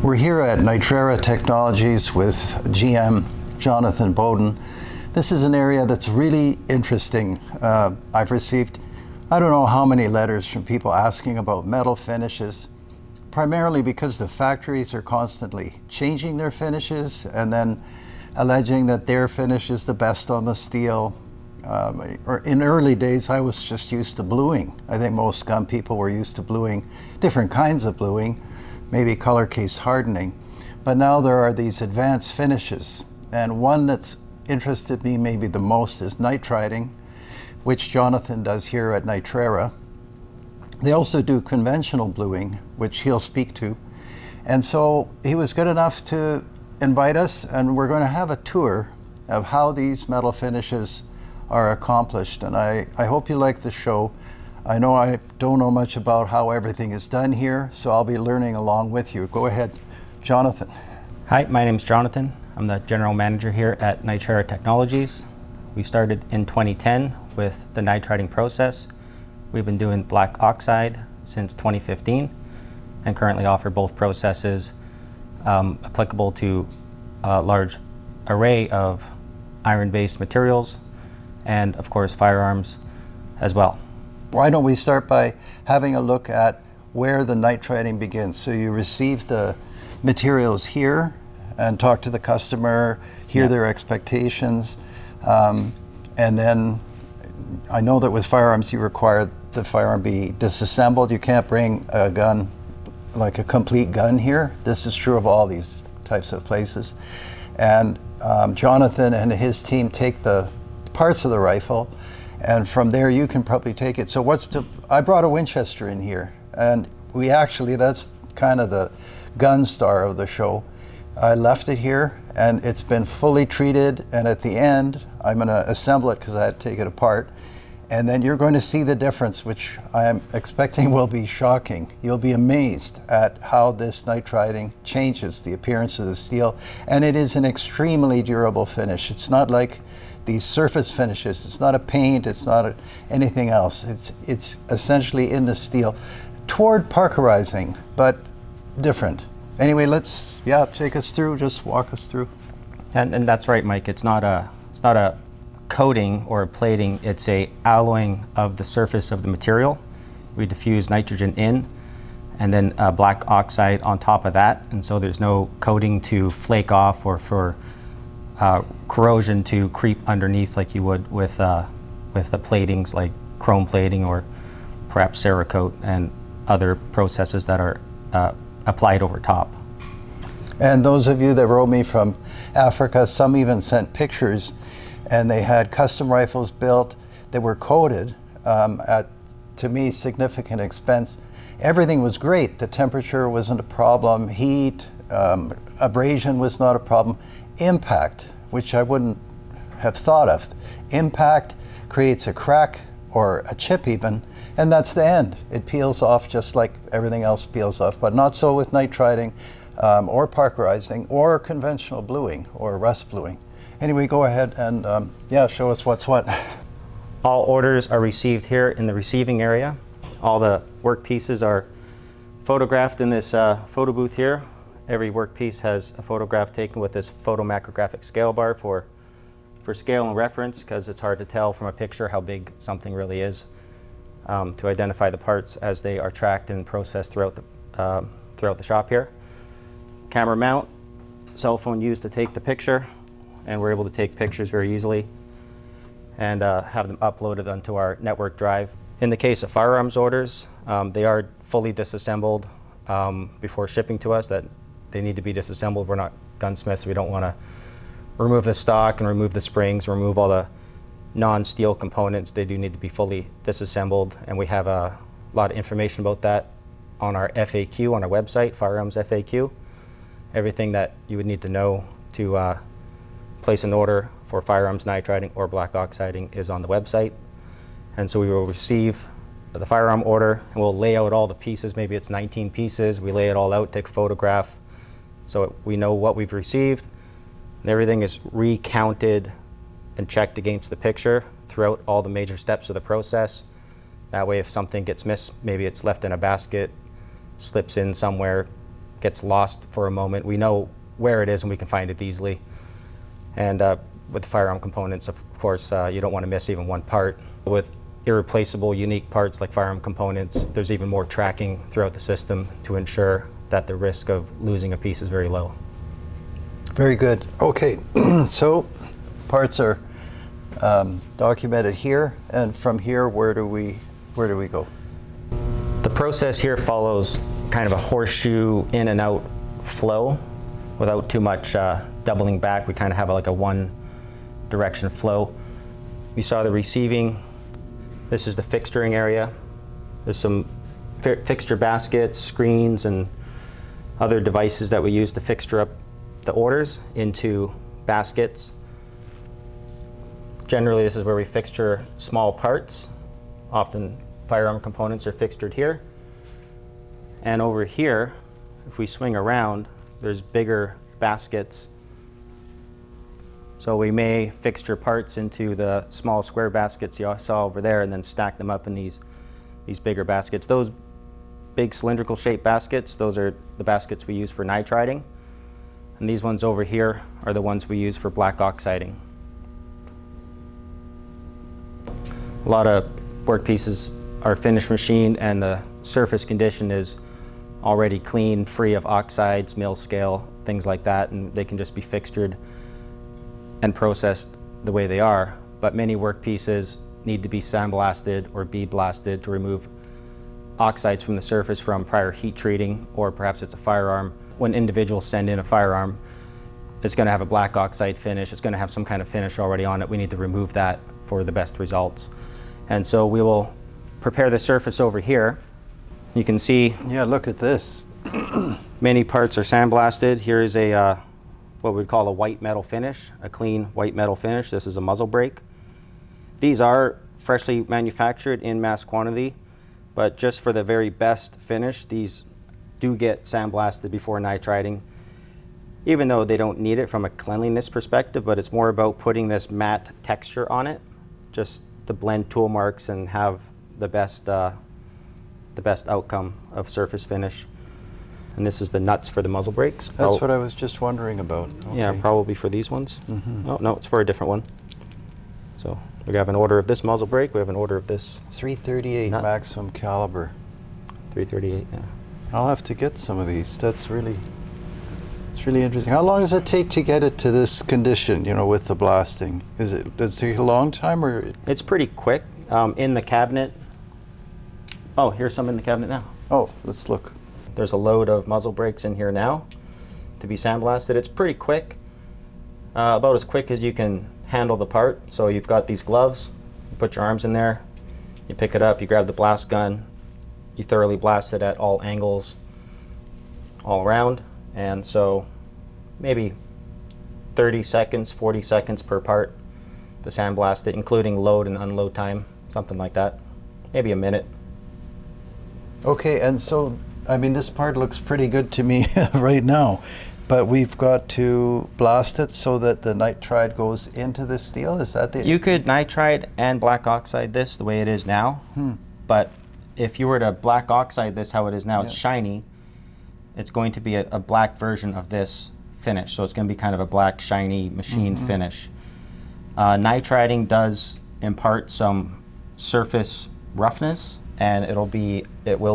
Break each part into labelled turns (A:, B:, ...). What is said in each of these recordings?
A: We're here at NITRIDE Technologies with GM Jonathan Bowden. This is an area that's really interesting. I've received, I don't know how many letters from people asking about metal finishes, primarily because the factories are constantly changing their finishes and then alleging that their finish is the best on the steel. In early days, I was just used to bluing. I think most gun people were used to bluing, different kinds of bluing, maybe color case hardening. But now there are these advanced finishes. And one that's interested me maybe the most is nitriding, which Jonathan does here at NITRIDE. They also do conventional bluing, which he'll speak to. And so he was good enough to invite us, and we're going to have a tour of how these metal finishes are accomplished. And I hope you like the show. I know I don't know much about how everything is done here, so I'll be learning along with you. Go ahead, Jonathan.
B: Hi, my name's Jonathan. I'm the general manager here at NITRIDE Technologies. We started in 2010 with the nitriding process. We've been doing black oxide since 2015 and currently offer both processes applicable to a large array of iron-based materials and, of course, firearms as well.
A: Why don't we start by having a look at where the nitriding begins? So you receive the materials here and talk to the customer, hear their expectations, and then I know that with firearms you require the firearm be disassembled. You can't bring a gun, like a complete gun here. This is true of all these types of places. And Jonathan and his team take the parts of the rifle, and from there you can probably take it. So I brought a Winchester in here, and that's kind of the gun star of the show. I left it here, and it's been fully treated, and at the end I'm going to assemble it because I had to take it apart, and then you're going to see the difference, which I am expecting will be shocking. You'll be amazed at how this nitriding changes the appearance of the steel, and it is an extremely durable finish. It's not like these surface finishes. It's not a paint, it's not anything else. It's essentially in the steel toward parkerizing, but different. Anyway, take us through, just walk us through.
B: And that's right, Mike. It's not a coating or a plating, it's a alloying of the surface of the material. We diffuse nitrogen in and then black oxide on top of that, and so there's no coating to flake off or for corrosion to creep underneath like you would with the platings like chrome plating or perhaps Cerakote and other processes that are applied over top.
A: And those of you that wrote me from Africa, some even sent pictures, and they had custom rifles built that were coated at, to me, significant expense. Everything was great. The temperature wasn't a problem. Heat, abrasion was not a problem. Impact, which I wouldn't have thought of. Impact creates a crack or a chip even, and that's the end. It peels off just like everything else peels off, but not so with nitriding or parkerizing or conventional bluing or rust bluing. Anyway, go ahead and show us what's what.
B: All orders are received here in the receiving area. All the work pieces are photographed in this photo booth here. Every workpiece has a photograph taken with this photomacrographic scale bar for scale and reference, because it's hard to tell from a picture how big something really is, to identify the parts as they are tracked and processed throughout the shop here. Camera mount, cell phone used to take the picture, and we're able to take pictures very easily and have them uploaded onto our network drive. In the case of firearms orders, they are fully disassembled before shipping to us. That they need to be disassembled. We're not gunsmiths. We don't want to remove the stock and remove the springs, remove all the non-steel components. They do need to be fully disassembled, and we have a lot of information about that on our FAQ on our website, Firearms FAQ. Everything that you would need to know to place an order for firearms nitriding or black oxiding is on the website. And so we will receive the firearm order, and we'll lay out all the pieces. Maybe it's 19 pieces. We lay it all out, take a photograph, so we know what we've received. And everything is recounted and checked against the picture throughout all the major steps of the process. That way, if something gets missed, maybe it's left in a basket, slips in somewhere, gets lost for a moment, we know where it is and we can find it easily. And with the firearm components, of course, you don't want to miss even one part. With irreplaceable, unique parts like firearm components, there's even more tracking throughout the system to ensure that the risk of losing a piece is very low.
A: Very good. Okay, so parts are documented here, and from here, where do we go?
B: The process here follows kind of a horseshoe in and out flow without too much doubling back. We kind of have like a one direction flow. We saw the receiving. This is the fixturing area. There's some fixture baskets, screens, and other devices that we use to fixture up the orders into baskets. Generally, this is where we fixture small parts. Often firearm components are fixtured here. And over here, if we swing around, there's bigger baskets. So we may fixture parts into the small square baskets you saw over there and then stack them up in these bigger baskets. Those big cylindrical shaped baskets, those are the baskets we use for nitriding. And these ones over here are the ones we use for black oxiding. A lot of workpieces are finished machined and the surface condition is already clean, free of oxides, mill scale, things like that, and they can just be fixtured and processed the way they are. But many workpieces need to be sandblasted or bead blasted to remove oxides from the surface from prior heat treating, or perhaps it's a firearm. When individuals send in a firearm, it's going to have a black oxide finish, it's going to have some kind of finish already on it. We need to remove that for the best results. And so we will prepare the surface over here. You can see,
A: yeah, look at this.
B: Many parts are sandblasted. Here is a what we'd call a white metal finish, a clean white metal finish. This is a muzzle brake. These are freshly manufactured in mass quantity, but just for the very best finish, these do get sandblasted before nitriding, even though they don't need it from a cleanliness perspective, but it's more about putting this matte texture on it, just to blend tool marks and have the best outcome of surface finish. And this is the nuts for the muzzle brakes.
A: That's what I was just wondering about. Okay.
B: Yeah, probably for these ones.
A: Mm-hmm.
B: Oh, no, it's for a different one. So we have an order of this muzzle brake, we have an order of this
A: 338
B: nut.
A: maximum caliber.
B: 338, yeah.
A: I'll have to get some of these. It's really interesting. How long does it take to get it to this condition, you know, with the blasting? Does it take a long time, or?
B: It's pretty quick. In the cabinet. Oh, here's some in the cabinet now.
A: Oh, let's look.
B: There's a load of muzzle brakes in here now to be sandblasted. It's pretty quick, about as quick as you can handle the part. So you've got these gloves, you put your arms in there, you pick it up, you grab the blast gun, you thoroughly blast it at all angles, all around, and so maybe 30 seconds, 40 seconds per part to sandblast it, including load and unload time, something like that, maybe a minute.
A: Okay, and so, I mean, this part looks pretty good to me right now, but we've got to blast it so that the nitride goes into the steel? Is that the...
B: You could nitride and black oxide this the way it is now, but if you were to black oxide this how it is now, it's shiny, it's going to be a black version of this finish, so it's going to be kind of a black, shiny, machined finish. Nitriding does impart some surface roughness, and it will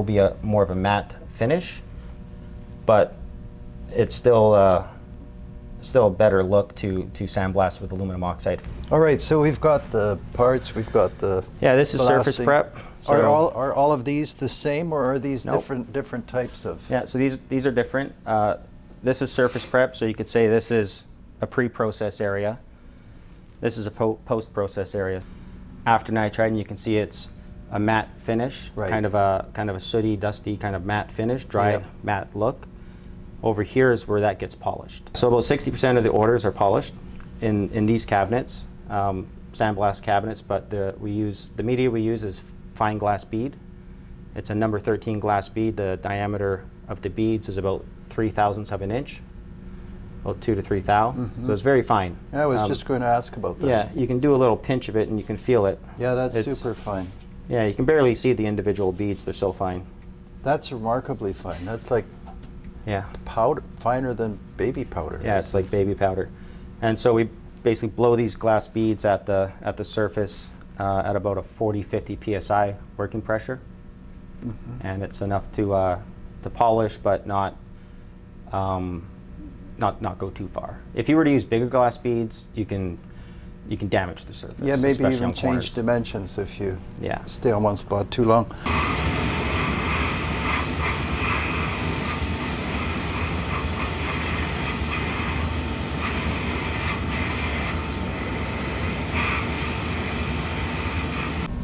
B: be more of a matte finish, but it's still a better look to sandblast with aluminum oxide.
A: All right, so we've got the parts, we've got the
B: this is
A: blasting.
B: surface prep. So
A: Are all of these the same, or are these
B: Nope.
A: different types of?
B: Yeah, so these are different. This is surface prep, so you could say this is a pre-process area. This is a post-process area. After nitriding, you can see it's a matte finish,
A: Right.
B: kind of a sooty, dusty kind of matte finish, dry matte look. Over here is where that gets polished. So about 60% of the orders are polished in these cabinets, sandblast cabinets, but the media we use is fine glass bead. It's a number 13 glass bead. The diameter of the beads is about 0.003 of an inch, about 2 to 3 thou. So it's very fine.
A: I was just going to ask about that.
B: Yeah, you can do a little pinch of it and you can feel it.
A: Yeah, that's super fine.
B: Yeah, you can barely see the individual beads. They're so fine.
A: That's remarkably fine. That's like
B: Yeah.
A: Powder, finer than baby powder.
B: Yeah, it's like baby powder. And so we basically blow these glass beads at the surface at about a 40-50 psi working pressure, and it's enough to polish, but not go too far. If you were to use bigger glass beads, you can damage the surface.
A: Yeah, maybe
B: especially
A: even
B: on
A: change
B: corners.
A: dimensions if you
B: Yeah.
A: stay on one spot too long.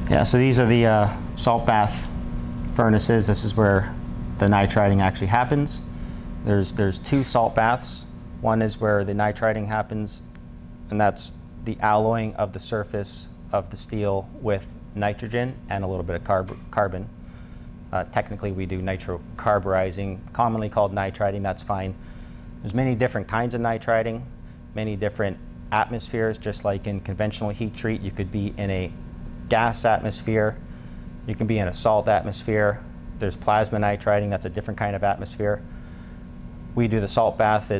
B: Yeah, so these are the salt bath furnaces. This is where the nitriding actually happens. There's two salt baths. One is where the nitriding happens, and that's the alloying of the surface of the steel with nitrogen and a little bit of carbon. Technically, we do nitrocarburizing, commonly called nitriding. That's fine. There's many different kinds of nitriding, many different atmospheres. Just like in conventional heat treat, you could be in a gas atmosphere, you can be in a salt atmosphere. There's plasma nitriding, that's a different kind of atmosphere. We do the salt bath.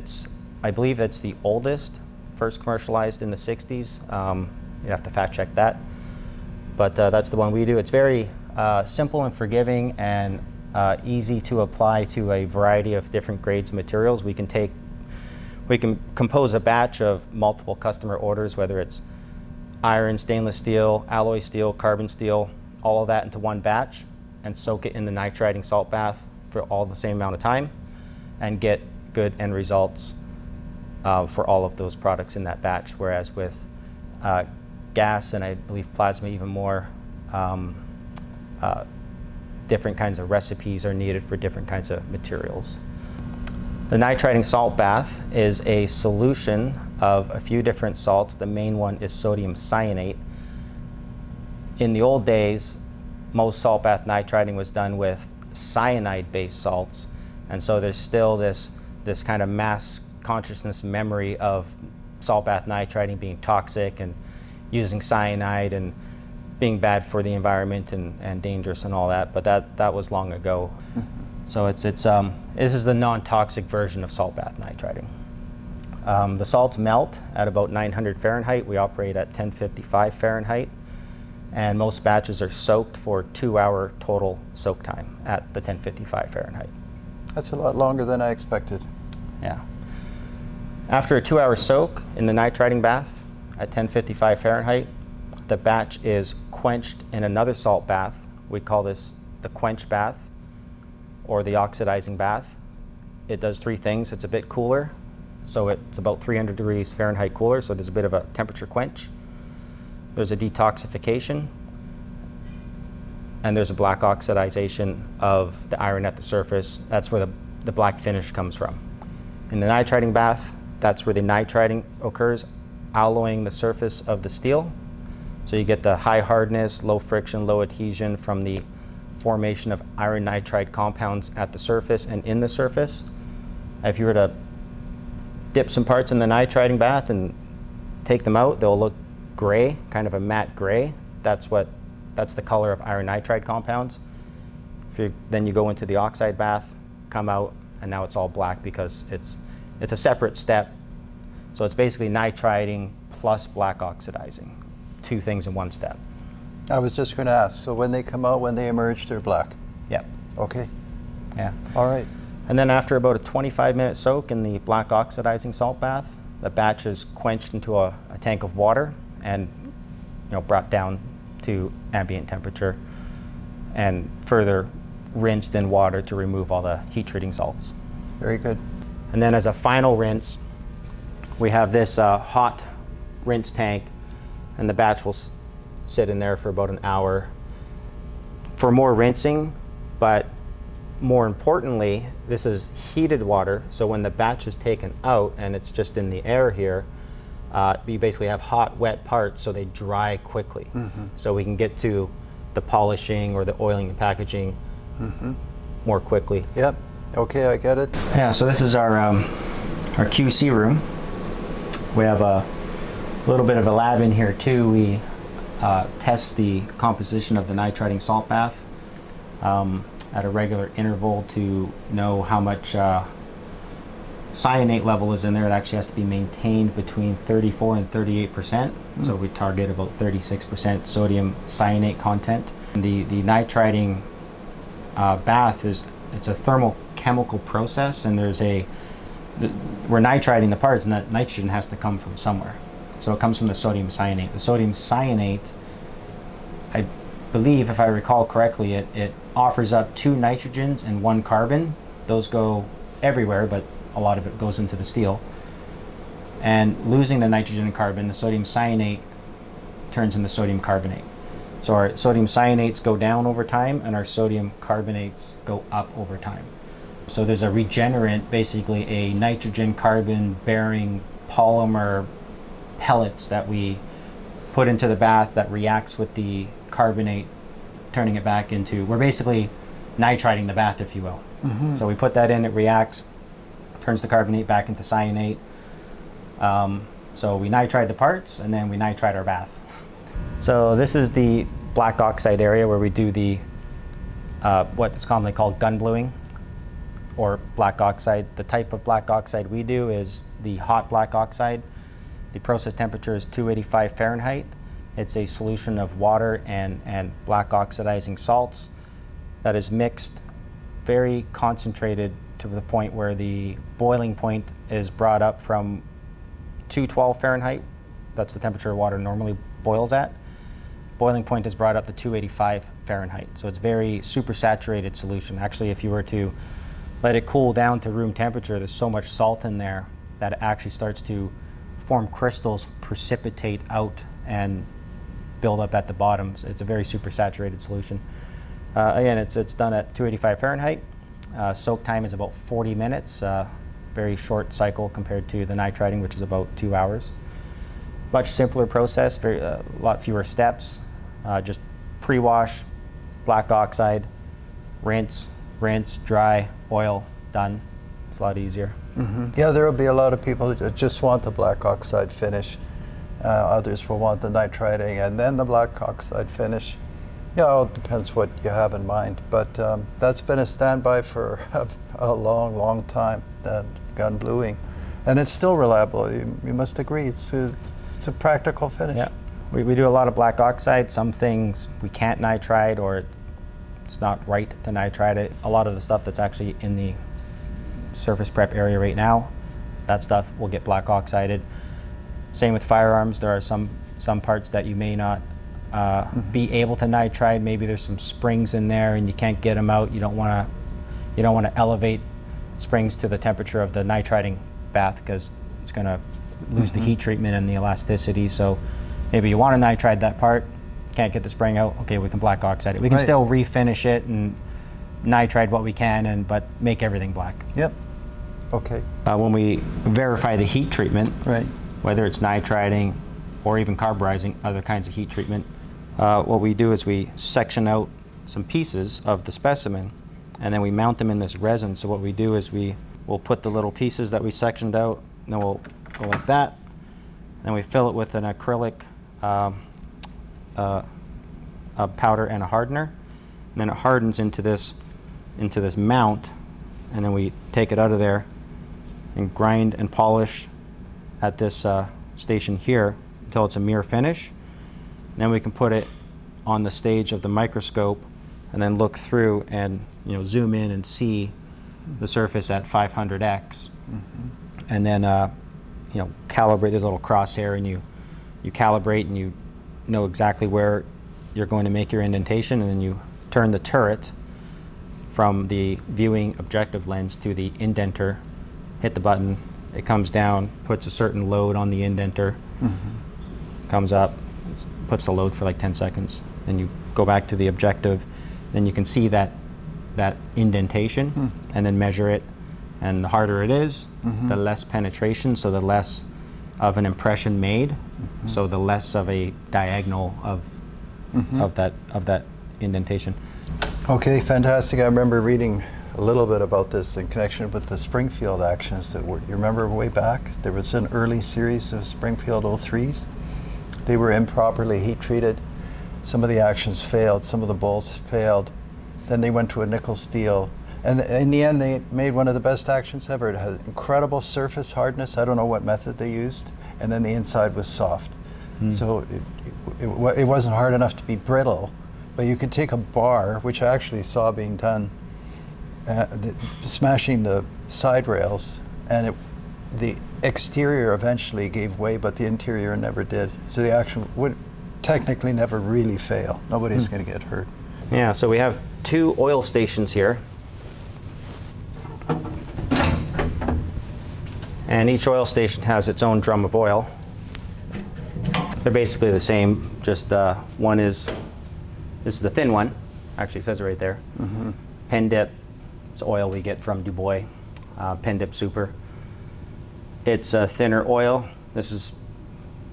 B: I believe it's the oldest, first commercialized in the 60s. You'd have to fact check that. But that's the one we do. It's very simple and forgiving and easy to apply to a variety of different grades of materials. We can compose a batch of multiple customer orders, whether it's iron, stainless steel, alloy steel, carbon steel, all of that into one batch, and soak it in the nitriding salt bath for all the same amount of time, and get good end results for all of those products in that batch. Whereas with gas, and I believe plasma even more, different kinds of recipes are needed for different kinds of materials. The nitriding salt bath is a solution of a few different salts. The main one is sodium cyanate. In the old days, most salt bath nitriding was done with cyanide-based salts, and so there's still this kind of mass consciousness memory of salt bath nitriding being toxic and using cyanide and being bad for the environment and dangerous and all that, but that was long ago. So this is the non-toxic version of salt bath nitriding. The salts melt at about 900 Fahrenheit. We operate at 1055 Fahrenheit. And most batches are soaked for 2-hour total soak time at the 1055 Fahrenheit.
A: That's a lot longer than I expected.
B: Yeah. After a 2-hour soak in the nitriding bath at 1055 Fahrenheit, the batch is quenched in another salt bath. We call this the quench bath or the oxidizing bath. It does three things. It's a bit cooler, so it's about 300 degrees Fahrenheit cooler, so there's a bit of a temperature quench. There's a detoxification, and there's a black oxidization of the iron at the surface. That's where the black finish comes from. In the nitriding bath, that's where the nitriding occurs, alloying the surface of the steel. So you get the high hardness, low friction, low adhesion from the formation of iron nitride compounds at the surface and in the surface. If you were to dip some parts in the nitriding bath and take them out, they'll look gray, kind of a matte gray. That's the color of iron nitride compounds. Then you go into the oxide bath, come out, and now it's all black because it's a separate step. So it's basically nitriding plus black oxidizing, two things in one step.
A: I was just going to ask, so when they come out, when they emerge, they're black?
B: Yep.
A: Okay.
B: Yeah.
A: All right.
B: And then after about a 25-minute soak in the black oxidizing salt bath, the batch is quenched into a tank of water and brought down to ambient temperature and further rinsed in water to remove all the heat treating salts.
A: Very good.
B: And then as a final rinse, we have this hot rinse tank, and the batch will sit in there for about an hour for more rinsing, but more importantly, this is heated water, so when the batch is taken out and it's just in the air here, you basically have hot, wet parts, so they dry quickly. So we can get to the polishing or the oiling and packaging more quickly.
A: Yep. Okay, I get it.
B: Yeah, so this is our QC room. We have a little bit of a lab in here too. We test the composition of the nitriding salt bath at a regular interval to know how much cyanate level is in there, it actually has to be maintained between 34 and 38%. So we target about 36% sodium cyanate content. The nitriding bath it's a thermochemical process, and we're nitriding the parts, and that nitrogen has to come from somewhere. So it comes from the sodium cyanate. The sodium cyanate, I believe, if I recall correctly, it offers up 2 nitrogens and 1 carbon. Those go everywhere, but a lot of it goes into the steel. And losing the nitrogen and carbon, the sodium cyanate turns into sodium carbonate. So our sodium cyanates go down over time, and our sodium carbonates go up over time. So there's a regenerant, basically a nitrogen carbon bearing polymer pellets that we put into the bath that reacts with the carbonate, turning it back into, we're basically nitriding the bath, if you will. So we put that in, it reacts, turns the carbonate back into cyanate. So we nitride the parts, and then we nitride our bath. So this is the black oxide area where we do the what's commonly called gun bluing, or black oxide. The type of black oxide we do is the hot black oxide. The process temperature is 285 Fahrenheit. It's a solution of water and black oxidizing salts that is mixed, very concentrated, to the point where the boiling point is brought up from 212 Fahrenheit. That's the temperature water normally boils at. Boiling point is brought up to 285 Fahrenheit. So it's very supersaturated solution. Actually, if you were to let it cool down to room temperature, there's so much salt in there that it actually starts to form crystals, precipitate out, and build up at the bottom. So it's a very supersaturated solution. Again, it's done at 285 Fahrenheit. Soak time is about 40 minutes. Very short cycle compared to the nitriding, which is about 2 hours. Much simpler process, a lot fewer steps. Just pre-wash, black oxide, rinse, dry, oil, done. It's a lot easier.
A: Yeah, there will be a lot of people that just want the black oxide finish. Others will want the nitriding and then the black oxide finish. Yeah, it all depends what you have in mind. But that's been a standby for a long, long time, that gun bluing. And it's still reliable. You must agree. It's a practical finish.
B: Yeah, we do a lot of black oxide. Some things we can't nitride, or it's not right to nitride it. A lot of the stuff that's actually in the surface prep area right now, that stuff will get black oxided. Same with firearms. There are some parts that you may not be able to nitride. Maybe there's some springs in there and you can't get them out. You don't want to elevate springs to the temperature of the nitriding bath, because it's going to lose the heat treatment and the elasticity. So maybe you want to nitride that part, can't get the spring out. Okay, we can black oxide it. We can still refinish it and nitride what we can, but make everything black.
A: Yep. Okay.
B: When we verify the heat treatment,
A: right,
B: whether it's nitriding or even carburizing, other kinds of heat treatment, what we do is we section out some pieces of the specimen, and then we mount them in this resin. So what we do is we'll put the little pieces that we sectioned out, and then we'll go like that, and then we fill it with an acrylic a powder and a hardener, and then it hardens into this mount, and then we take it out of there and grind and polish at this station here until it's a mirror finish. And then we can put it on the stage of the microscope and then look through and zoom in and see the surface at 500x. And then calibrate. There's a little crosshair, and you calibrate, and you know exactly where you're going to make your indentation, and then you turn the turret from the viewing objective lens to the indenter, hit the button, it comes down, puts a certain load on the indenter, comes up, puts the load for like 10 seconds, then you go back to the objective, then you can see that indentation, and then measure it. And the harder it is, the less penetration, so the less of an impression made, so the less of a diagonal of that indentation.
A: Okay, fantastic. I remember reading a little bit about this in connection with the Springfield actions that you remember way back? There was an early series of Springfield 03s. They were improperly heat treated. Some of the actions failed, some of the bolts failed. Then they went to a nickel steel, And in the end, they made one of the best actions ever. It had incredible surface hardness. I don't know what method they used. And then the inside was soft. So it wasn't hard enough to be brittle, but you could take a bar, which I actually saw being done, smashing the side rails, and the exterior eventually gave way, but the interior never did. So the action would technically never really fail. Nobody's going to get hurt.
B: Yeah, so we have 2 oil stations here. And each oil station has its own drum of oil. They're basically the same, just one is, this is the thin one. Actually, it says it right there. Pen dip, it's oil we get from Dubois, Pen Dip Super. It's a thinner oil. This is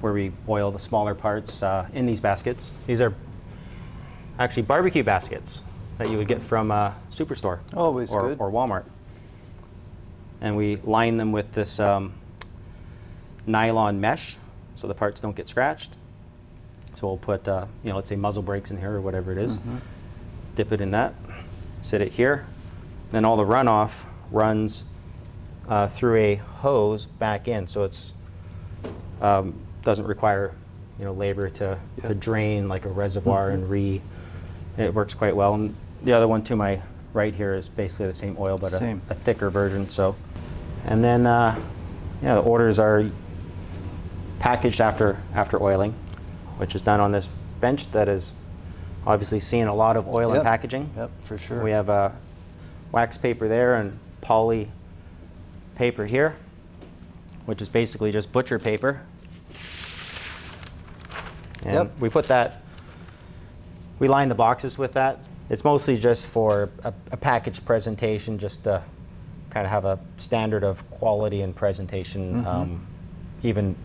B: where we oil the smaller parts in these baskets. These are actually barbecue baskets that you would get from a Superstore
A: Always
B: or
A: good.
B: Walmart. And we line them with this nylon mesh so the parts don't get scratched. So we'll put, let's say muzzle brakes in here or whatever it is. Dip it in that, sit it here. Then all the runoff runs through a hose back in, so it's doesn't require labor to drain like a reservoir and it works quite well. And the other one to my right here is basically the same oil, but a thicker version. So, and then the orders are packaged after oiling, which is done on this bench that is obviously seeing a lot of oil and packaging.
A: Yep, for sure.
B: We have wax paper there and poly paper here, which is basically just butcher paper. And we put that, we line the boxes with that. It's mostly just for a package presentation, just to kind of have a standard of quality and presentation, even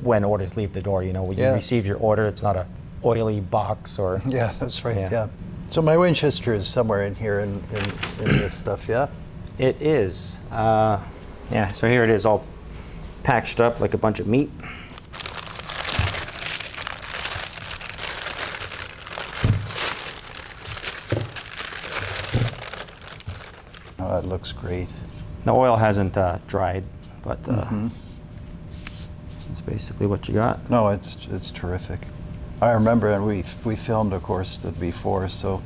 B: when orders leave the door. When you receive your order, it's not a oily box or...
A: Yeah, that's right, yeah. So my Winchester is somewhere in here in this stuff, yeah?
B: It is. So here it is all packaged up like a bunch of meat.
A: Oh, that looks great.
B: The oil hasn't dried, but that's basically what you got.
A: No, it's terrific. I remember, and we filmed, of course, the before, so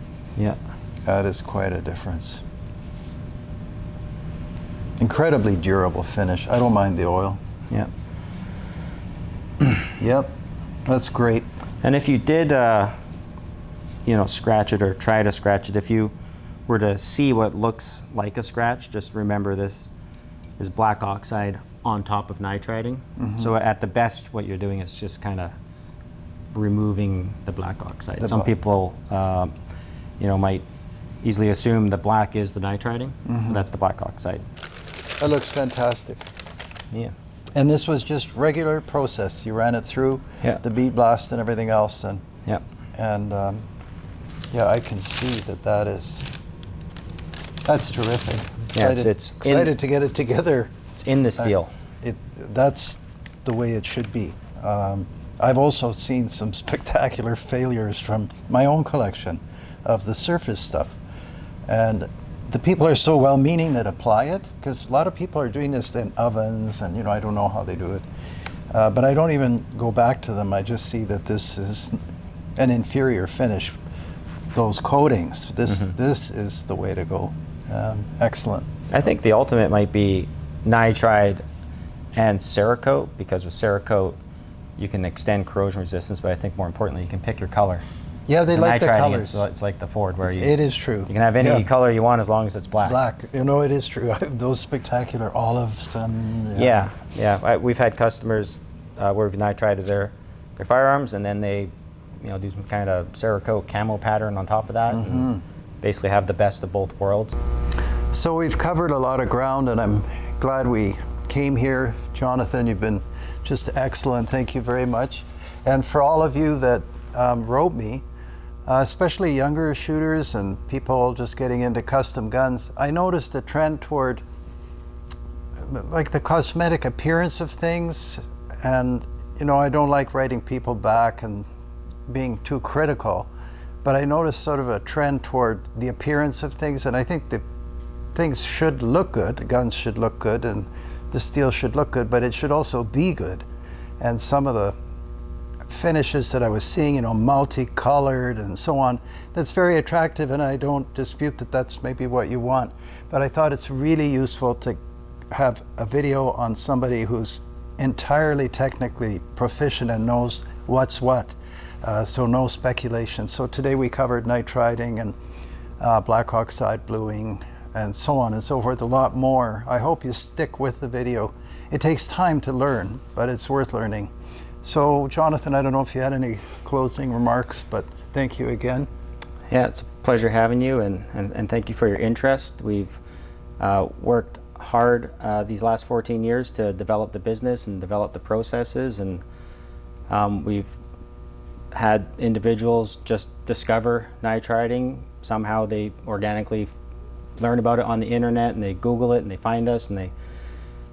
A: that is quite a difference. Incredibly durable finish. I don't mind the oil.
B: Yeah.
A: Yep, that's great.
B: And if you did, scratch it or try to scratch it, if you were to see what looks like a scratch, just remember this is black oxide on top of nitriding. So at the best, what you're doing is just kind of removing the black oxide. Some people, might easily assume the black is the nitriding. That's the black oxide.
A: That looks fantastic.
B: Yeah.
A: And this was just regular process. You ran it through the bead blast and everything else, and I can see that's terrific. Excited to get it together.
B: It's in the steel.
A: That's the way it should be. I've also seen some spectacular failures from my own collection of the surface stuff. And the people are so well-meaning that apply it, because a lot of people are doing this in ovens, and I don't know how they do it. But I don't even go back to them. I just see that this is an inferior finish. Those coatings, this is the way to go. Excellent.
B: I think the ultimate might be NITRIDE and Cerakote, because with Cerakote you can extend corrosion resistance, but I think more importantly you can pick your color.
A: Yeah, they like the colors.
B: It's like the Ford where
A: it is true.
B: You can have any color you want as long as it's black.
A: Black, it is true. Those spectacular olives and
B: we've had customers where we've nitrided their firearms, and then they do some kind of Cerakote camo pattern on top of that, and basically have the best of both worlds. So
A: we've covered a lot of ground, and I'm glad we came here. Jonathan, you've been just excellent. Thank you very much. And for all of you that wrote me, especially younger shooters and people just getting into custom guns, I noticed a trend toward like the cosmetic appearance of things, and I don't like writing people back and being too critical, but I noticed sort of a trend toward the appearance of things, and I think the things should look good, the guns should look good, and the steel should look good, but it should also be good. And some of the finishes that I was seeing, multicolored and so on, that's very attractive, and I don't dispute that that's maybe what you want. But I thought it's really useful to have a video on somebody who's entirely technically proficient and knows what's what. So no speculation. So today we covered nitriding and black oxide bluing and so on and so forth, a lot more. I hope you stick with the video. It takes time to learn, but it's worth learning. So Jonathan, I don't know if you had any closing remarks, but thank you again.
B: Yeah, it's a pleasure having you, and thank you for your interest. We've worked hard these last 14 years to develop the business and develop the processes, and we've had individuals just discover nitriding. Somehow they organically learn about it on the internet, and they Google it, and they find us, and they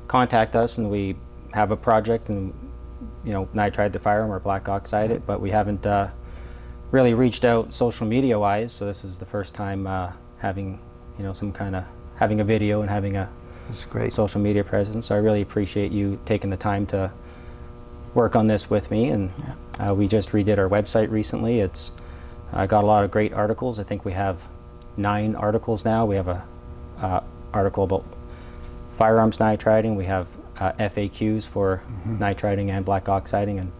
B: contact us, and we have a project, and nitride the firearm or black oxide it, but we haven't really reached out social media wise, so this is the first time having having a video and having a
A: That's great.
B: social media presence. So I really appreciate you taking the time to work on this with me, and we just redid our website recently. It's got a lot of great articles. I think we have 9 articles now. We have a article about firearms nitriding. We have FAQs for nitriding and black oxiding, and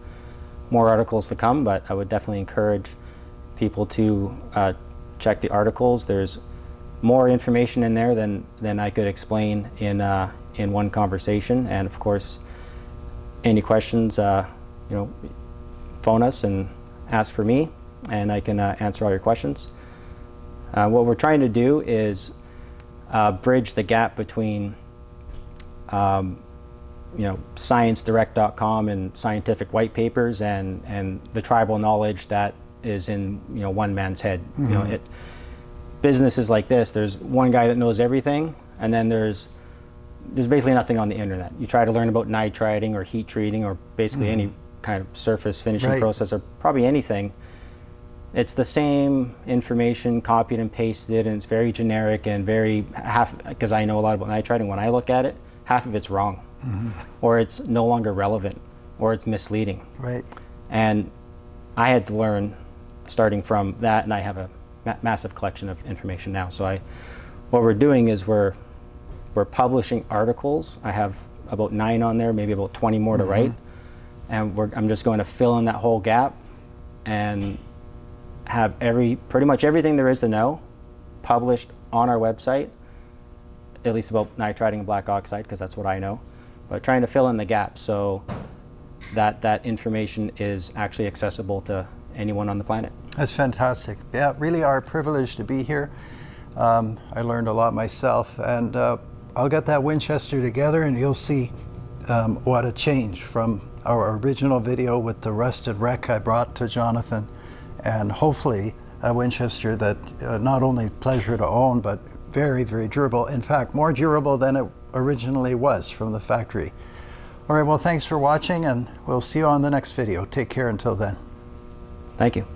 B: more articles to come, but I would definitely encourage people to check the articles. There's more information in there than I could explain in one conversation, and of course any questions, phone us and ask for me, and I can answer all your questions. What we're trying to do is bridge the gap between ScienceDirect.com and scientific white papers and the tribal knowledge that is in one man's head. Businesses like this, there's one guy that knows everything, and then there's basically nothing on the internet. You try to learn about nitriding or heat treating or basically any kind of surface finishing process, or probably anything. It's the same information copied and pasted, and it's very generic and because I know a lot about nitriding, when I look at it, half of it's wrong, or it's no longer relevant, or it's misleading.
A: Right.
B: And I had to learn starting from that, and I have a massive collection of information now. So what we're doing is we're publishing articles. I have about 9 on there, maybe about 20 more to write, and I'm just going to fill in that whole gap and have pretty much everything there is to know published on our website, at least about nitriding and black oxide, because that's what I know, but trying to fill in the gap so that information is actually accessible to anyone on the planet.
A: That's fantastic. Yeah, really our privilege to be here. I learned a lot myself, and I'll get that Winchester together, and you'll see what a change from our original video with the rusted wreck I brought to Jonathan, and hopefully a Winchester that not only pleasure to own, but very, very durable. In fact, more durable than it originally was from the factory. All right, well, thanks for watching, and we'll see you on the next video. Take care until then.
B: Thank you.